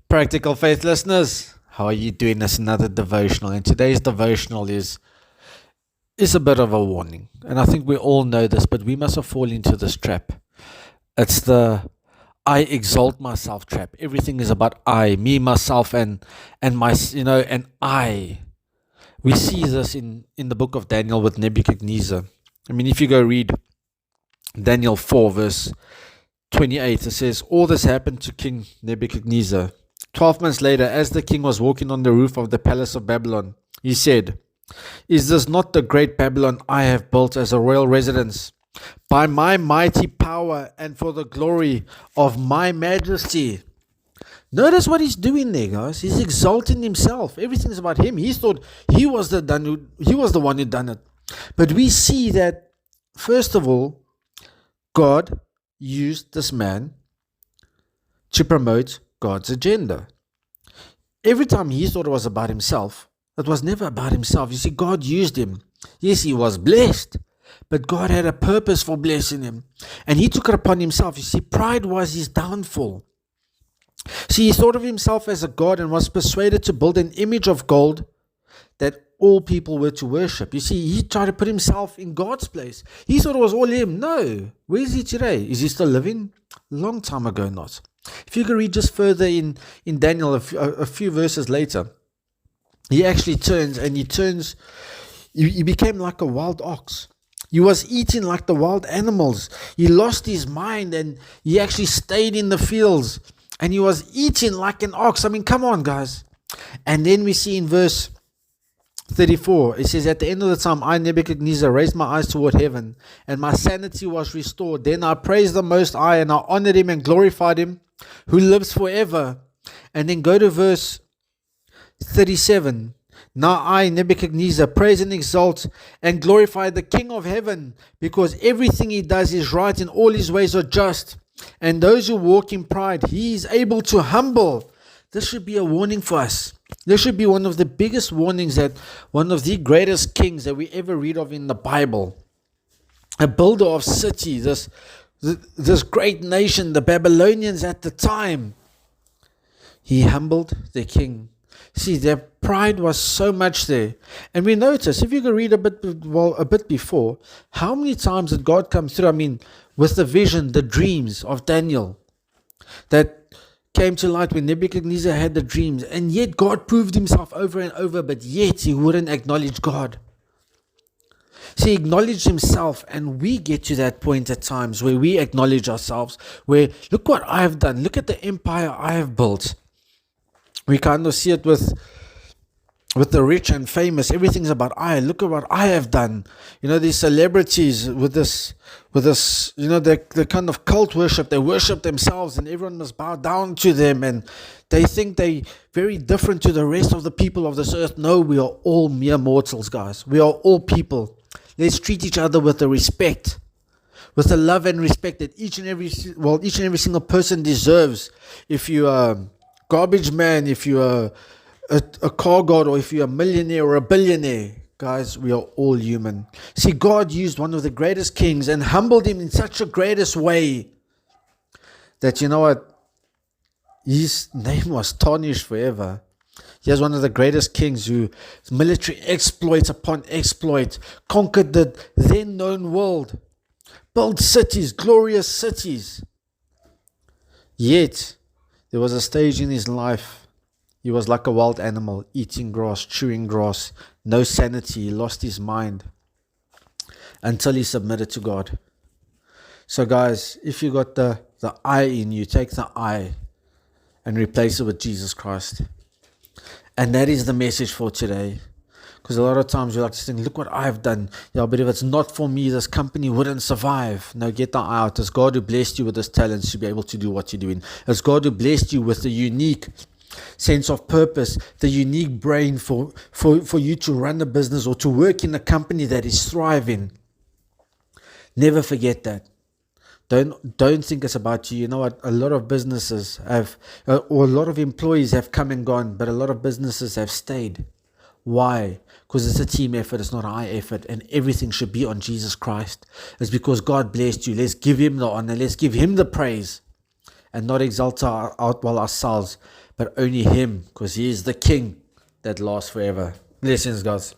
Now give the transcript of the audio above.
Practical Faith listeners, how are you doing? This another devotional, and today's devotional is a bit of a warning, and I think we all know this, but we mustn't fall into this trap. It's the I exalt myself trap. Everything is about I, me, myself, and my, and I. We see this in the book of Daniel with Nebuchadnezzar. I mean, if you go read Daniel 4 verse 28, it says, all this happened to King Nebuchadnezzar. 12 months later, as the king was walking on the roof of the palace of Babylon, he said, is this not the great Babylon I have built as a royal residence? By my mighty power and for the glory of my majesty. Notice what he's doing there, guys. He's exalting himself. Everything's about him. He thought he was the one who done it. But we see that, first of all, God used this man to promote God's agenda. Every time he thought it was about himself, it was never about himself. You see, God used him. Yes, he was blessed, but God had a purpose for blessing him, and he took it upon himself. You see, pride was his downfall. See, he thought of himself as a god and was persuaded to build an image of gold that all people were to worship. You see, he tried to put himself in God's place. He thought it was all him. No. Where is he today? Is he still living? Long time ago, not. If you can read just further in Daniel, a few verses later, he actually turns, he became like a wild ox. He was eating like the wild animals. He lost his mind and he actually stayed in the fields and he was eating like an ox. I mean, come on, guys. And then we see in verse 34, it says, at the end of the time, I, Nebuchadnezzar, raised my eyes toward heaven, and my sanity was restored. Then I praised the Most High, and I honored him and glorified him, who lives forever. And then go to verse 37. Now I, Nebuchadnezzar, praise and exalt and glorify the King of heaven, because everything he does is right and all his ways are just. And those who walk in pride, he is able to humble. This should be a warning for us. This should be one of the biggest warnings that one of the greatest kings that we ever read of in the Bible, a builder of cities, this great nation, the Babylonians at the time, he humbled the king. See, their pride was so much there. And we notice, if you can read a bit before, how many times did God come through? I mean, with the vision, the dreams of Daniel that came to light when Nebuchadnezzar had the dreams, and yet God proved himself over and over, but yet he wouldn't acknowledge God. See, he acknowledged himself, and we get to that point at times where we acknowledge ourselves, where look what I have done, look at the empire I have built. We kind of see it with the rich and famous. Everything's about I. Look at what I have done. You know, these celebrities with this, the kind of cult worship. They worship themselves and everyone must bow down to them. And they think they very different to the rest of the people of this earth. No, we are all mere mortals, guys. We are all people. Let's treat each other with the respect, with the love and respect that each and every single person deserves. If you are garbage man, if you are a car god, or if you're a millionaire or a billionaire, guys, we are all human. See, God used one of the greatest kings and humbled him in such a greatest way that, you know what, his name was tarnished forever. He was one of the greatest kings who military exploit upon exploit conquered the then known world, built cities, glorious cities. Yet there was a stage in his life he was like a wild animal, eating grass, chewing grass, no sanity. He lost his mind until he submitted to God. So guys, if you got the I in you, take the I and replace it with Jesus Christ. And that is the message for today. Because a lot of times we like to think, look what I've done. Yeah, but if it's not for me, this company wouldn't survive. No, get the I out. It's God who blessed you with this talents to be able to do what you're doing. It's God who blessed you with the unique sense of purpose, the unique brain for you to run a business or to work in a company that is thriving. Never forget that. Don't think it's about you. You know what? A lot of businesses have, or a lot of employees have come and gone, but a lot of businesses have stayed. Why? Because it's a team effort, it's not an I effort, and everything should be on Jesus Christ. It's because God blessed you. Let's give him the honor, let's give him the praise, and not exalt ourselves, but only Him, because He is the King that lasts forever. Blessings, guys.